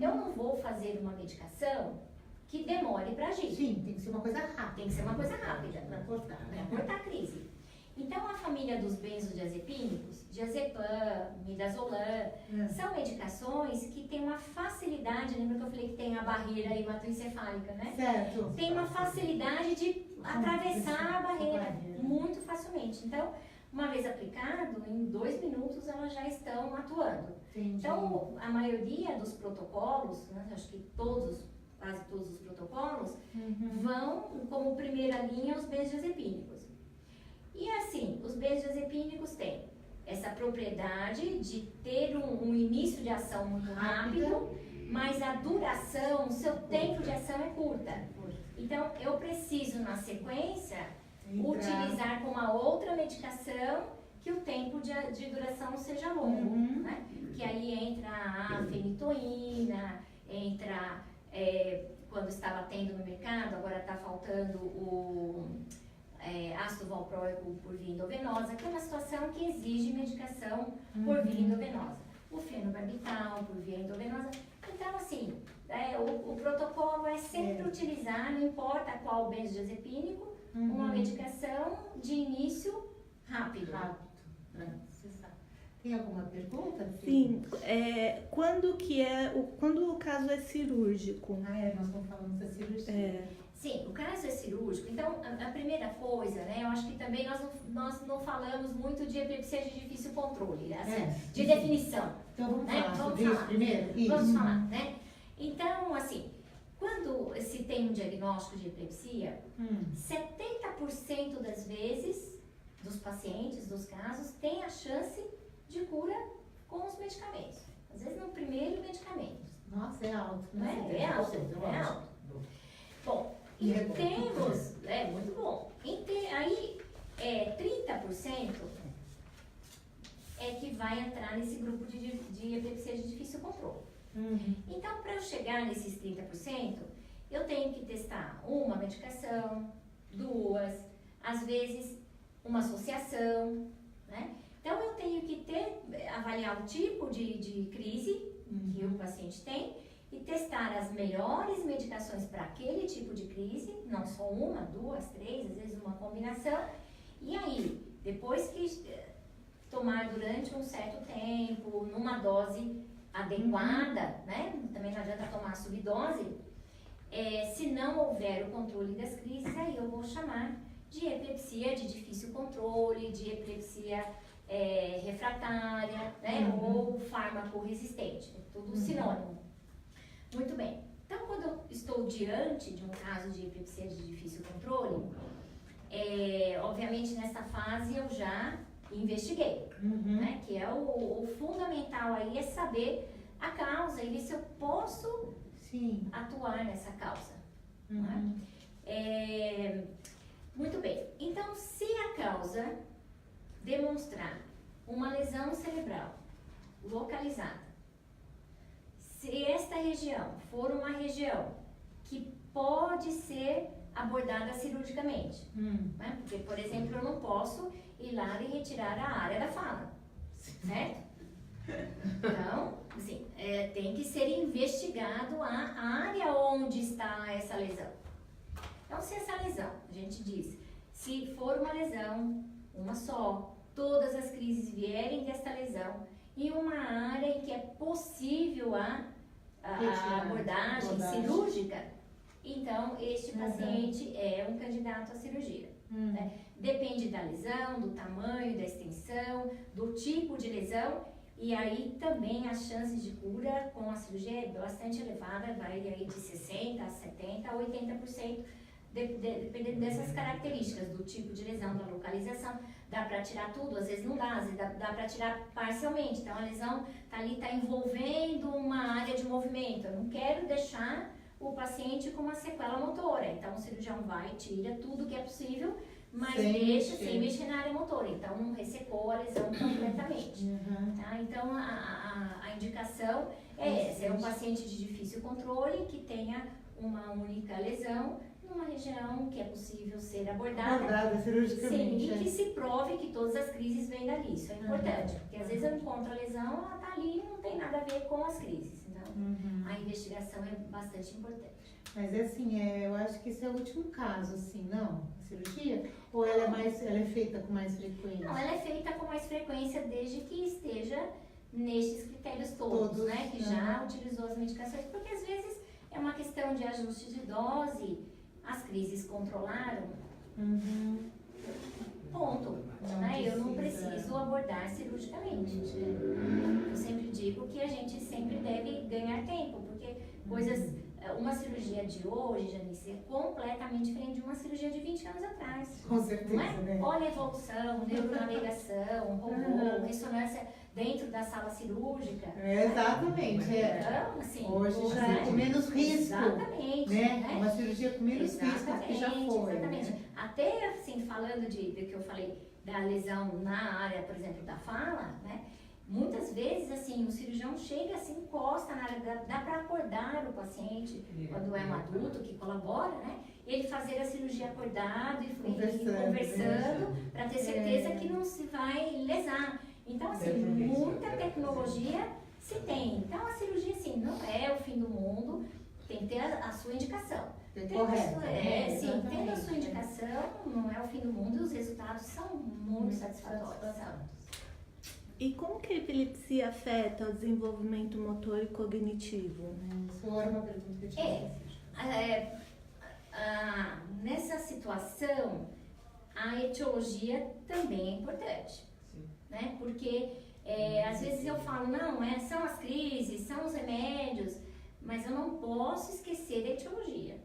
eu não vou fazer uma medicação que demore para agir. Sim, tem que ser uma coisa rápida. Tem que ser uma coisa rápida. Para cortar, né? Para cortar a crise. Então, a família dos benzodiazepínicos, diazepam, midazolam, são medicações que têm uma facilidade, lembra que eu falei que tem a barreira hematoencefálica, né? Certo. Tem uma facilidade de atravessar a barreira muito facilmente. Então, uma vez aplicado, em 2 minutos elas já estão atuando. Entendi. Então, a maioria dos protocolos, né, acho que quase todos os protocolos, vão como primeira linha os benzodiazepínicos. E assim, os benzodiazepínicos têm essa propriedade de ter um início de ação muito rápido, mas a duração, o seu tempo de ação é curta. Então, eu preciso, na sequência, utilizar com uma outra medicação que o tempo de duração seja longo, né? Que aí entra a fenitoína, entra, quando estava tendo no mercado, agora está faltando o ácido valproico por via endovenosa, que é uma situação que exige medicação por via endovenosa. O fenobarbital por via endovenosa. Então, assim, o protocolo é sempre utilizar, não importa qual benzodiazepínico, uma medicação de início rápido. Tem alguma pergunta? Sim. Quando o caso é cirúrgico? Nós não falamos da cirurgia. Sim, o caso é cirúrgico. Então, a primeira coisa, né, eu acho que também nós não falamos muito de epilepsia de difícil controle, assim, de definição. Então, vamos né? falar sobre isso primeiro? Vamos falar, né? Então, assim, quando se tem um diagnóstico de epilepsia, 70% das vezes, dos pacientes, dos casos, tem a chance de cura com os medicamentos. Às vezes, no primeiro medicamento. Nossa, é alto, né? né? É alto. Bom, e temos, muito bom. Aí, 30% é que vai entrar nesse grupo de epilepsia de difícil controle. Então, para eu chegar nesses 30%, eu tenho que testar uma medicação, 2, às vezes uma associação, né? Então, eu tenho que avaliar o tipo de crise que o paciente tem e testar as melhores medicações para aquele tipo de crise, não só uma, 2, 3, às vezes uma combinação. E aí, depois que tomar durante um certo tempo, numa dose adequada, né? Também não adianta tomar subdose. Se não houver o controle das crises, aí eu vou chamar de epilepsia de difícil controle, de epilepsia refratária, né? Ou fármaco resistente, tudo sinônimo. Muito bem. Então, quando eu estou diante de um caso de epilepsia de difícil controle, obviamente nessa fase eu já investiguei, né? Que é o fundamental aí é saber a causa e ver se eu posso atuar nessa causa. Né? Muito bem, então se a causa demonstrar uma lesão cerebral localizada, se esta região for uma região que pode ser abordada cirurgicamente, né? Porque, por exemplo, eu não posso ir lá e retirar a área da fala, certo? Então, assim, tem que ser investigado a área onde está essa lesão. Então, se essa lesão, a gente diz, se for uma lesão, uma só, todas as crises vierem desta lesão, em uma área em que é possível a abordagem cirúrgica, então este paciente é um candidato à cirurgia. Né? Depende da lesão, do tamanho, da extensão, do tipo de lesão, e aí também as chances de cura com a cirurgia é bastante elevada, vai aí de 60% a 70% a 80%, dependendo dessas características, do tipo de lesão, da localização. Dá para tirar tudo, às vezes não dá, às vezes dá para tirar parcialmente. Então a lesão está envolvendo uma área de movimento. Eu não quero deixar o paciente com uma sequela motora. Então o cirurgião vai, tira tudo que é possível, mas deixa sem mexer na área motora. Então não ressecou a lesão completamente. Tá? Então a indicação é essa, é um paciente de difícil controle que tenha uma única lesão numa região que é possível ser abordada cirurgicamente. Sim, e que se prove que todas as crises vêm dali. Isso é importante, porque às vezes eu encontro a lesão, ela está ali e não tem nada a ver com as crises. Então, a investigação é bastante importante. Mas assim, eu acho que esse é o último caso, assim, não? A cirurgia? Ou ela é feita com mais frequência? Não, ela é feita com mais frequência desde que esteja nestes critérios todos, né? Que já utilizou as medicações, porque às vezes é uma questão de ajuste de dose, as crises controlaram, ponto. Né? Eu não preciso abordar cirurgicamente. Eu sempre digo que a gente sempre deve ganhar tempo, porque uma cirurgia de hoje, Janice, é completamente diferente de uma cirurgia de 20 anos atrás. Com certeza, não é? né? Olha a evolução, neuronavegação, robô, ressonância dentro da sala cirúrgica. Exatamente, Então, assim, hoje já é com menos risco. Exatamente. Né? Uma cirurgia com menos risco que já foi. Exatamente. Né? Até, assim, falando do que eu falei da lesão na área, por exemplo, da fala, né? Muitas vezes, assim, o cirurgião chega, assim, encosta na área, dá para acordar o paciente, quando é um adulto que colabora, né? Ele fazer a cirurgia acordado e conversando para ter certeza que não se vai lesar. Então, assim, muita tecnologia se tem. Então, a cirurgia, assim, não é o fim do mundo, tem que ter a sua indicação. Correto. Tendo a sua indicação, não é o fim do mundo e os resultados são muito satisfatórios. E como que a epilepsia afeta o desenvolvimento motor e cognitivo? Isso era uma pergunta que eu tinha. Nessa situação, a etiologia também é importante. Né? Porque às vezes eu falo, não, são as crises, são os remédios, mas eu não posso esquecer da etiologia.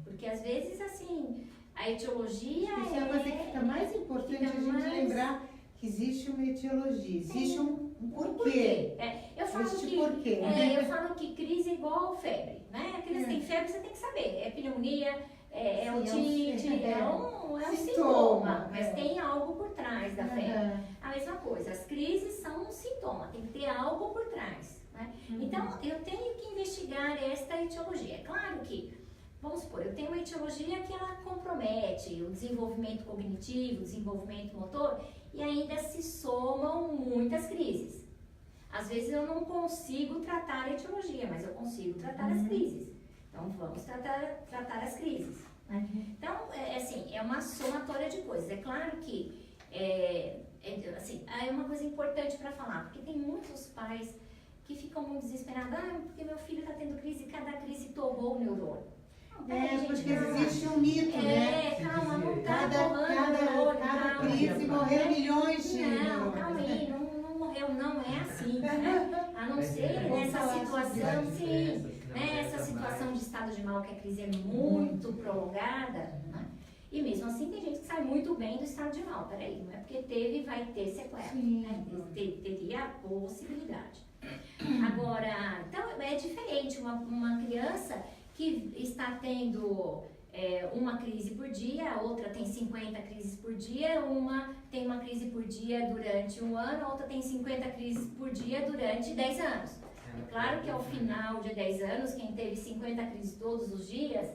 Porque às vezes, assim, a etiologia isso é uma coisa que fica mais importante a gente lembrar que existe uma etiologia, existe um porquê. Eu falo que crise é igual febre, né? A criança tem febre, você tem que saber, é pneumonia, é otite, é um sintoma, mas tem algo por trás da febre. A mesma coisa, as crises são um sintoma, tem que ter algo por trás. Né? Então, eu tenho que investigar esta etiologia. É claro que, vamos supor, eu tenho uma etiologia que ela compromete o desenvolvimento cognitivo, o desenvolvimento motor, e ainda se somam muitas crises. Às vezes eu não consigo tratar a etiologia, mas eu consigo tratar as crises. Então, vamos tratar as crises. Né? Então, é uma somatória de coisas. É claro que é uma coisa importante para falar, porque tem muitos pais que ficam muito desesperados. Porque meu filho está tendo crise, cada crise torrou o neurônio. Porque existe um mito, né? Calma, não está torrando o neurônio. Cada crise morreram milhões de neurônios. Calma aí, não morreu, não é assim. Né? A não ser nessa situação, sim. Essa situação de estado de mal, que a crise é muito prolongada, né? E mesmo assim tem gente que sai muito bem do estado de mal. Peraí, não é porque teve, vai ter sequela. Né? Teria a possibilidade. Agora, então é diferente uma criança que está tendo uma crise por dia, a outra tem 50 crises por dia, uma tem uma crise por dia durante 1 ano, a outra tem 50 crises por dia durante 10 anos. É claro que ao final de 10 anos, quem teve 50 crises todos os dias,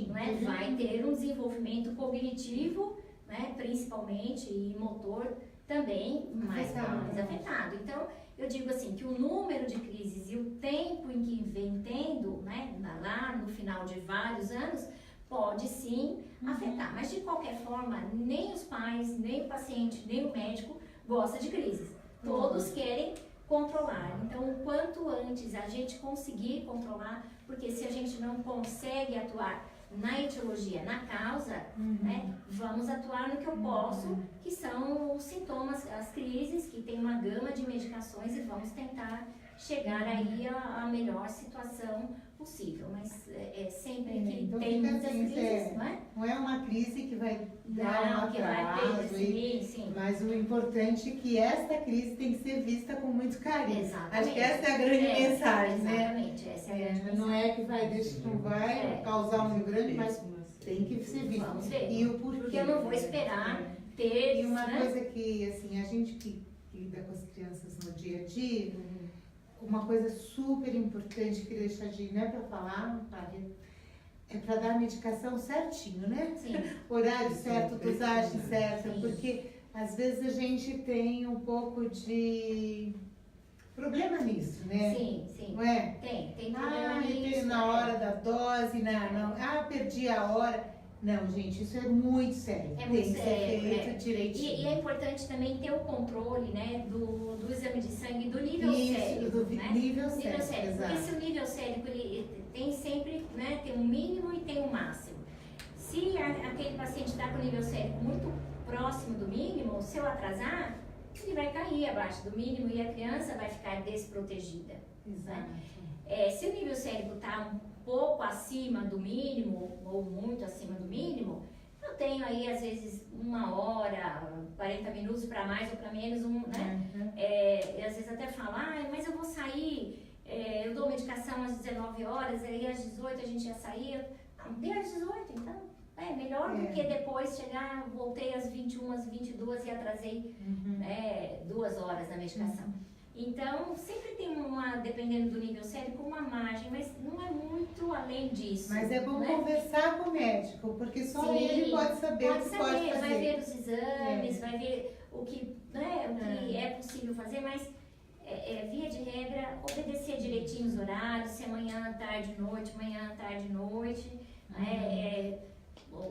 né, vai ter um desenvolvimento cognitivo, né, principalmente, e motor também mais afetado. Então, eu digo assim, que o número de crises e o tempo em que vem tendo, né, lá no final de vários anos, pode sim afetar. Mas de qualquer forma, nem os pais, nem o paciente, nem o médico gosta de crises. Todos querem controlar. Então, o quanto antes a gente conseguir controlar, porque se a gente não consegue atuar na etiologia, na causa, né, vamos atuar no que eu posso, que são os sintomas, as crises, que tem uma gama de medicações e vamos tentar chegar aí à melhor situação possível, mas sempre que então tem muitas assim, crises, não é? Não é uma crise que vai dar um atraso, sim. Mas o importante é que esta crise tem que ser vista com muito carinho. Exatamente. Acho que essa é a grande mensagem, né? Exatamente, essa é a grande Não mensagem. é que vai deixar, não vai causar um grande, mas tem que ser visto. Vamos ver. E o porquê. Porque eu não vou esperar ter... E uma né? coisa que, assim, a gente que lida com as crianças no dia a dia, uma coisa super importante que deixa de, não é para falar, é para dar a medicação certinho, né? Sim. Horário certo, dosagem certa, porque às vezes a gente tem um pouco de problema nisso, né? Sim. Não é? Tem problema nisso. Na hora da dose, perdi a hora. Não, gente, isso é muito sério. É muito tem que sério, ser feito direitinho. E é importante também ter o controle, né, do exame de sangue, do nível sérico, do né? nível sérico, Porque se o nível sérico, ele tem sempre, né, tem um mínimo e tem um máximo. Se aquele paciente está com o nível sérico muito próximo do mínimo, se eu atrasar, ele vai cair abaixo do mínimo e a criança vai ficar desprotegida. Exato. Né? Se o nível sérico está um pouco acima do mínimo, ou muito acima do mínimo, eu tenho aí, às vezes, 1 hora, 40 minutos para mais ou para menos, né? E às vezes até falo, mas eu vou sair, eu dou medicação às 19 horas, aí às 18 a gente ia sair. Não, dê às 18, então. É melhor do que depois chegar, voltei às 21, às 22 e atrasei 2 horas na medicação. Então, sempre tem dependendo do nível sérico, uma margem, mas não é muito além disso. Mas é bom conversar com o médico, porque só Sim, ele pode saber o que pode fazer. Vai ver os exames, vai ver o que é possível fazer, mas via de regra, obedecer direitinho os horários, se é manhã, tarde, noite, manhã, tarde, noite.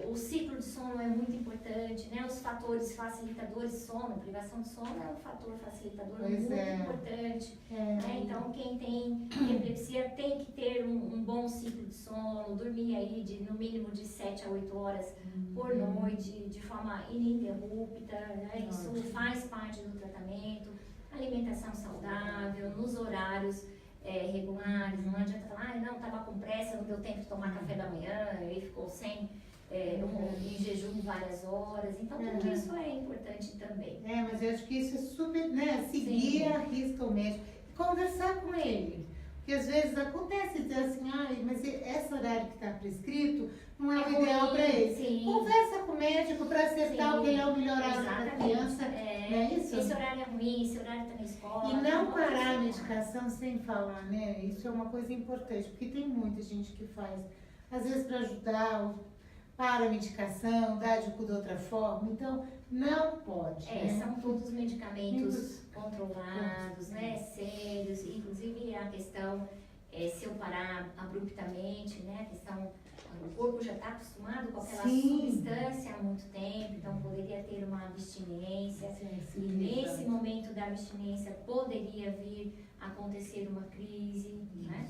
O ciclo de sono é muito importante, né? Os fatores facilitadores de sono, privação de sono é um fator facilitador muito importante. Né? Então, quem tem epilepsia tem que ter um bom ciclo de sono, dormir aí no mínimo de 7 a 8 horas por noite, de forma ininterrupta, né? Isso faz parte do tratamento. Alimentação saudável, nos horários regulares, não adianta falar, não, estava com pressa, não deu tempo de tomar café da manhã, aí ficou sem... em jejum várias horas, então tudo isso é importante também. Mas eu acho que isso é super, né? Seguir a risca o médico e conversar com ele. Porque às vezes acontece dizer assim, mas esse horário que está prescrito não é o ideal para ele. Sim. Conversa com o médico para acertar o que é o melhor horário para a criança. Não é isso? Esse horário é ruim, esse horário está na escola. E não parar a medicação sem falar, né? Isso é uma coisa importante, porque tem muita gente que faz, às vezes para ajudar, para a medicação, dá de outra forma, então não pode. Né? São todos medicamentos controlados, né, sérios, inclusive a questão, se eu parar abruptamente, né, a questão, o corpo já está acostumado com aquela substância há muito tempo, então poderia ter uma abstinência, e nesse momento da abstinência poderia vir a acontecer uma crise, né?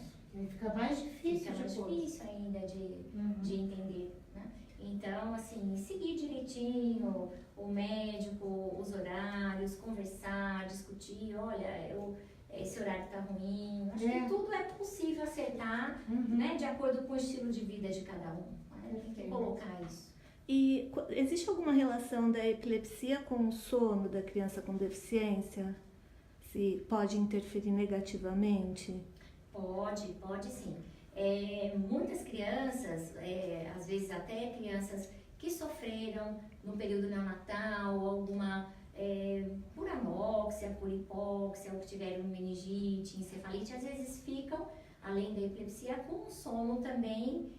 Fica mais difícil. Fica mais difícil ainda de entender, né? Então, assim, seguir direitinho o médico, os horários, conversar, discutir, olha, esse horário está ruim. Acho que tudo é possível acertar, né, de acordo com o estilo de vida de cada um. Né? Tem que colocar isso. E existe alguma relação da epilepsia com o sono da criança com deficiência? Se pode interferir negativamente? Pode sim. Muitas crianças, às vezes até crianças que sofreram no período neonatal, alguma por anóxia, por hipóxia, ou que tiveram meningite, encefalite, às vezes ficam, além da epilepsia, com o sono também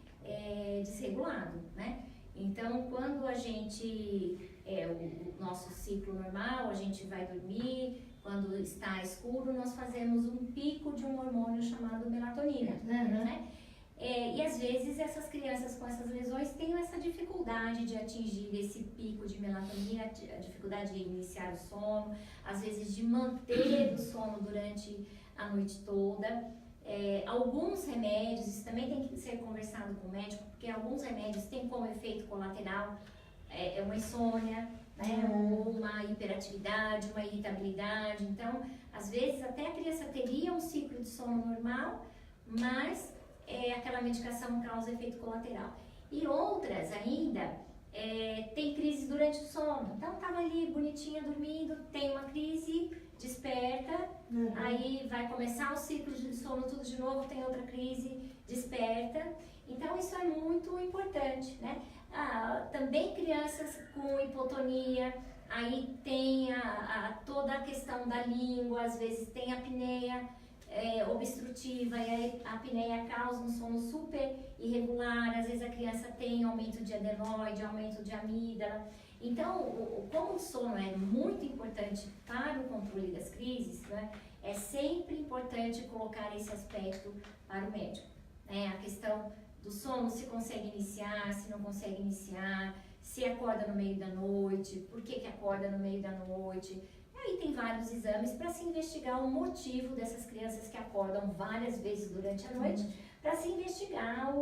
desregulado, né? Então, quando a gente, o nosso ciclo normal, a gente vai dormir, quando está escuro, nós fazemos um pico de um hormônio chamado melatonina, né? E às vezes essas crianças com essas lesões têm essa dificuldade de atingir esse pico de melatonina, a dificuldade de iniciar o sono, às vezes de manter o sono durante a noite toda. Alguns remédios, isso também tem que ser conversado com o médico, porque alguns remédios têm como efeito colateral uma insônia, né, ou uma hiperatividade, uma irritabilidade. Então, às vezes até a criança teria um ciclo de sono normal, mas aquela medicação causa efeito colateral. E outras ainda tem crise durante o sono. Então, estava ali bonitinha dormindo, tem uma crise, desperta, aí vai começar o ciclo de sono tudo de novo, tem outra crise, desperta. Então, isso é muito importante, né? Também crianças com hipotonia, aí tem toda a questão da língua, às vezes tem apneia obstrutiva, e a apneia causa um sono super irregular, às vezes a criança tem aumento de adenoide, aumento de amígdala. Então, como o sono é muito importante para o controle das crises, né, é sempre importante colocar esse aspecto para o médico, né? A questão do sono, se consegue iniciar, se não consegue iniciar, se acorda no meio da noite, por que acorda no meio da noite. Aí tem vários exames para se investigar o motivo dessas crianças que acordam várias vezes durante a noite, para se investigar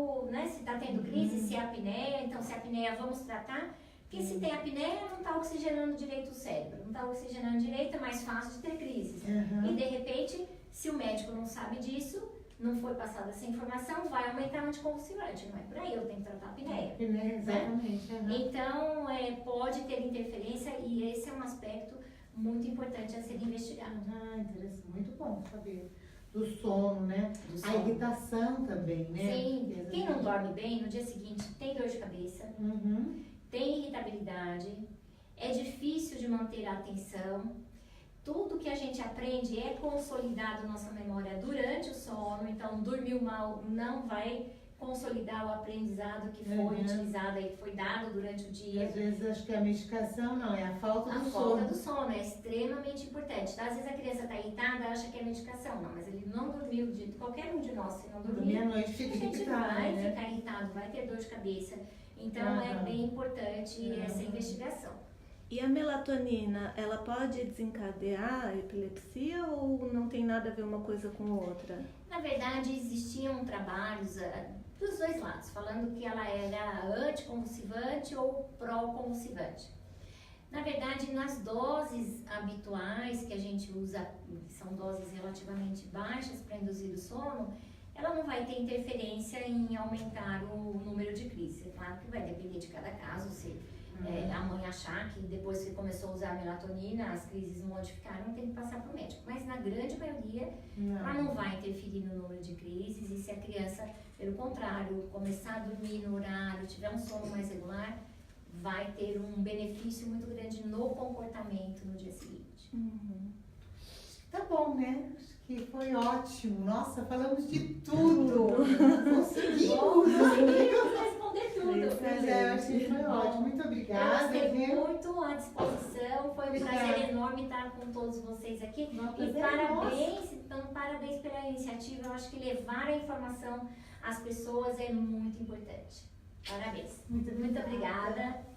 se está tendo crise, se é apneia. Então, se é apneia, vamos tratar, porque se tem apneia, não está oxigenando direito o cérebro, não está oxigenando direito, é mais fácil de ter crises. E de repente, se o médico não sabe disso, não foi passada essa informação, vai aumentar o anticonvulsivante, não é por aí, eu tenho que tratar a apneia. Exatamente. Né? Então, pode ter interferência, e esse é um aspecto muito importante a ser investigado. Interessante, muito bom saber. Do sono, né? Do sono. A irritação também, né? Sim, quem não dorme bem, no dia seguinte tem dor de cabeça, tem irritabilidade, é difícil de manter a atenção. Tudo que a gente aprende é consolidado na nossa memória durante o sono, então dormiu mal não vai consolidar o aprendizado que foi utilizado e que foi dado durante o dia. Às vezes acho que a medicação não, é a falta do sono. A falta do sono é extremamente importante. Então, às vezes a criança está irritada, acha que é medicação. Não, mas ele não dormiu, qualquer um de nós, se não dormir, à noite fica a gente irritado, vai né? ficar irritado, vai ter dor de cabeça. Então, é bem importante essa investigação. E a melatonina, ela pode desencadear a epilepsia ou não tem nada a ver uma coisa com outra? Na verdade, existiam trabalhos dos dois lados, falando que ela era anticonvulsivante ou pró-convulsivante. Na verdade, nas doses habituais que a gente usa, são doses relativamente baixas para induzir o sono, ela não vai ter interferência em aumentar o número de crises. É claro que vai depender de cada caso, se a mãe achar que depois que começou a usar a melatonina, as crises modificaram, tem que passar para o médico. Mas na grande maioria, ela não vai interferir no número de crises, e se a criança, pelo contrário, começar a dormir no horário, tiver um sono mais regular, vai ter um benefício muito grande no comportamento no dia seguinte. Tá bom, né? Acho que foi ótimo. Nossa, falamos de tudo. Conseguimos responder tudo. Mas eu acho que foi ótimo. Muito obrigada. Eu gostei muito, à disposição. Foi um prazer enorme estar com todos vocês aqui. E parabéns, então, parabéns pela iniciativa. Eu acho que levar a informação às pessoas é muito importante. Parabéns. Muito obrigada.